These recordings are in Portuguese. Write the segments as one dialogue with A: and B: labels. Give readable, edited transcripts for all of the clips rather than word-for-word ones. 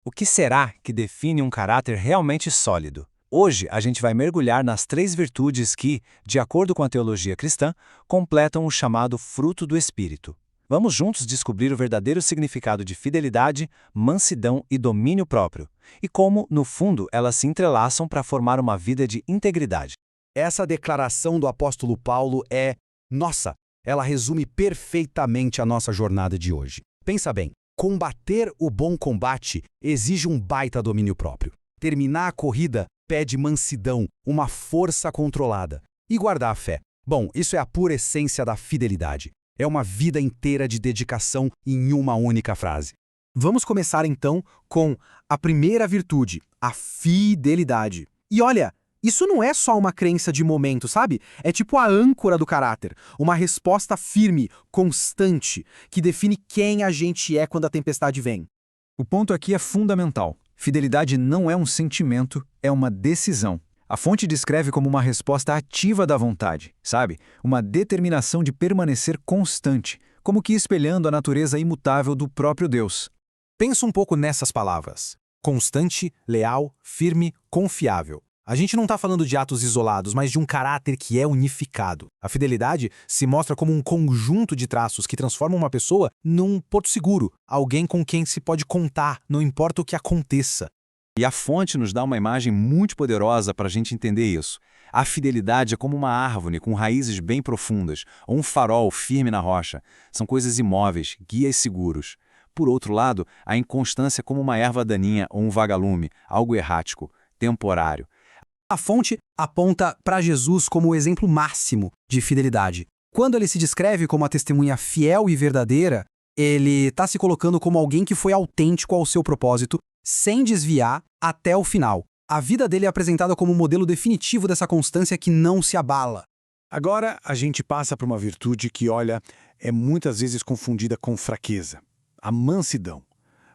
A: O que será que define um caráter realmente sólido? Hoje, a gente vai mergulhar nas 3 virtudes que, de acordo com a teologia cristã, completam o chamado fruto do Espírito. Vamos juntos descobrir o verdadeiro significado de fidelidade, mansidão e domínio próprio, e como, no fundo, elas se entrelaçam para formar uma vida de integridade.
B: Essa declaração do apóstolo Paulo nossa, ela resume perfeitamente a nossa jornada de hoje. Pensa bem, combater o bom combate exige um baita domínio próprio. Terminar a corrida pede mansidão, uma força controlada. E guardar a fé. Bom, isso é a pura essência da fidelidade. É uma vida inteira de dedicação em uma única frase.
C: Vamos começar então com a primeira virtude, a fidelidade. E olha, isso não é só uma crença de momento, sabe? É tipo a âncora do caráter, uma resposta firme, constante, que define quem a gente é quando a tempestade vem.
D: O ponto aqui é fundamental. Fidelidade não é um sentimento, é uma decisão. A fonte descreve como uma resposta ativa da vontade, sabe? Uma determinação de permanecer constante, como que espelhando a natureza imutável do próprio Deus.
C: Pensa um pouco nessas palavras. Constante, leal, firme, confiável. A gente não está falando de atos isolados, mas de um caráter que é unificado. A fidelidade se mostra como um conjunto de traços que transformam uma pessoa num porto seguro, alguém com quem se pode contar, não importa o que aconteça.
D: E a fonte nos dá uma imagem muito poderosa para a gente entender isso. A fidelidade é como uma árvore com raízes bem profundas, ou um farol firme na rocha. São coisas imóveis, guias seguros. Por outro lado, a inconstância é como uma erva daninha ou um vagalume, algo errático, temporário.
C: A fonte aponta para Jesus como o exemplo máximo de fidelidade. Quando ele se descreve como a testemunha fiel e verdadeira, ele está se colocando como alguém que foi autêntico ao seu propósito, sem desviar até o final. A vida dele é apresentada como o modelo definitivo dessa constância que não se abala.
B: Agora a gente passa para uma virtude que, olha, é muitas vezes confundida com fraqueza. A mansidão.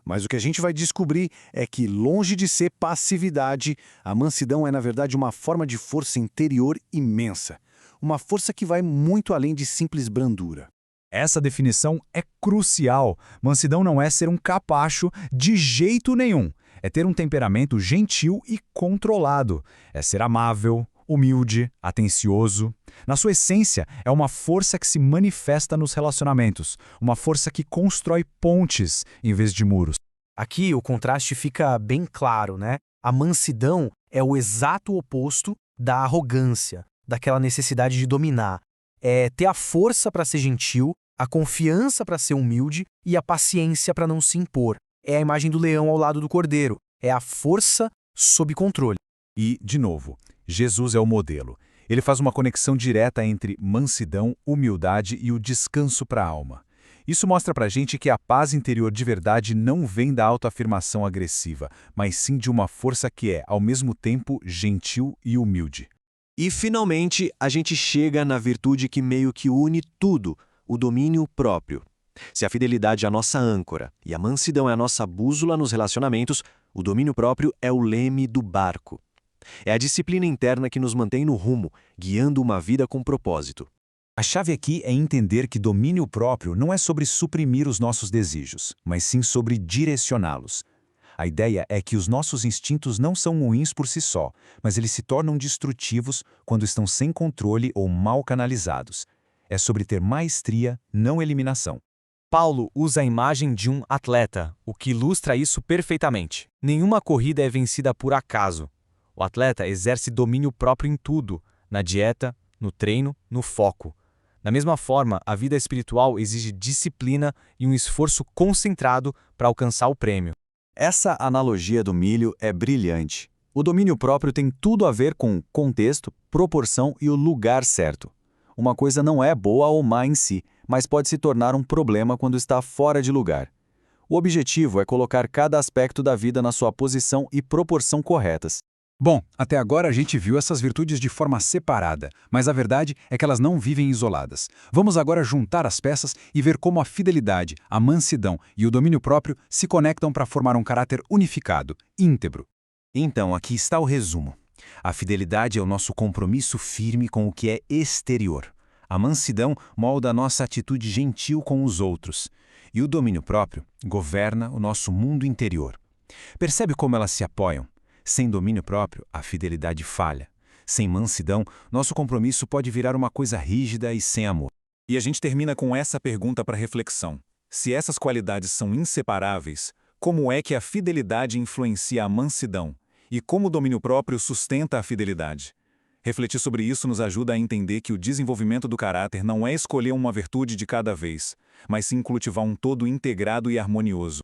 B: Mas o que a gente vai descobrir é que, longe de ser passividade, a mansidão é, na verdade, uma forma de força interior imensa. Uma força que vai muito além de simples brandura.
D: Essa definição é crucial. Mansidão não é ser um capacho de jeito nenhum. É ter um temperamento gentil e controlado. É ser amável, humilde, atencioso. Na sua essência, é uma força que se manifesta nos relacionamentos, uma força que constrói pontes em vez de muros.
C: Aqui o contraste fica bem claro, né? A mansidão é o exato oposto da arrogância, daquela necessidade de dominar. É ter a força para ser gentil, a confiança para ser humilde e a paciência para não se impor. É a imagem do leão ao lado do cordeiro. É a força sob controle.
D: E, de novo, Jesus é o modelo. Ele faz uma conexão direta entre mansidão, humildade e o descanso para a alma. Isso mostra para a gente que a paz interior de verdade não vem da autoafirmação agressiva, mas sim de uma força que é, ao mesmo tempo, gentil e humilde.
A: E, finalmente, a gente chega na virtude que meio que une tudo, o domínio próprio. Se a fidelidade é a nossa âncora e a mansidão é a nossa bússola nos relacionamentos, o domínio próprio é o leme do barco. É a disciplina interna que nos mantém no rumo, guiando uma vida com propósito.
D: A chave aqui é entender que domínio próprio não é sobre suprimir os nossos desejos, mas sim sobre direcioná-los. A ideia é que os nossos instintos não são ruins por si só, mas eles se tornam destrutivos quando estão sem controle ou mal canalizados. É sobre ter maestria, não eliminação.
C: Paulo usa a imagem de um atleta, o que ilustra isso perfeitamente. Nenhuma corrida é vencida por acaso. O atleta exerce domínio próprio em tudo, na dieta, no treino, no foco. Da mesma forma, a vida espiritual exige disciplina e um esforço concentrado para alcançar o prêmio.
A: Essa analogia do milho é brilhante. O domínio próprio tem tudo a ver com contexto, proporção e o lugar certo. Uma coisa não é boa ou má em si, mas pode se tornar um problema quando está fora de lugar. O objetivo é colocar cada aspecto da vida na sua posição e proporção corretas.
D: Bom, até agora a gente viu essas virtudes de forma separada, mas a verdade é que elas não vivem isoladas. Vamos agora juntar as peças e ver como a fidelidade, a mansidão e o domínio próprio se conectam para formar um caráter unificado, íntegro.
A: Então, aqui está o resumo. A fidelidade é o nosso compromisso firme com o que é exterior. A mansidão molda a nossa atitude gentil com os outros. E o domínio próprio governa o nosso mundo interior. Percebe como elas se apoiam? Sem domínio próprio, a fidelidade falha. Sem mansidão, nosso compromisso pode virar uma coisa rígida e sem amor. E a gente termina com essa pergunta para reflexão. Se essas qualidades são inseparáveis, como é que a fidelidade influencia a mansidão? E como o domínio próprio sustenta a fidelidade? Refletir sobre isso nos ajuda a entender que o desenvolvimento do caráter não é escolher uma virtude de cada vez, mas sim cultivar um todo integrado e harmonioso.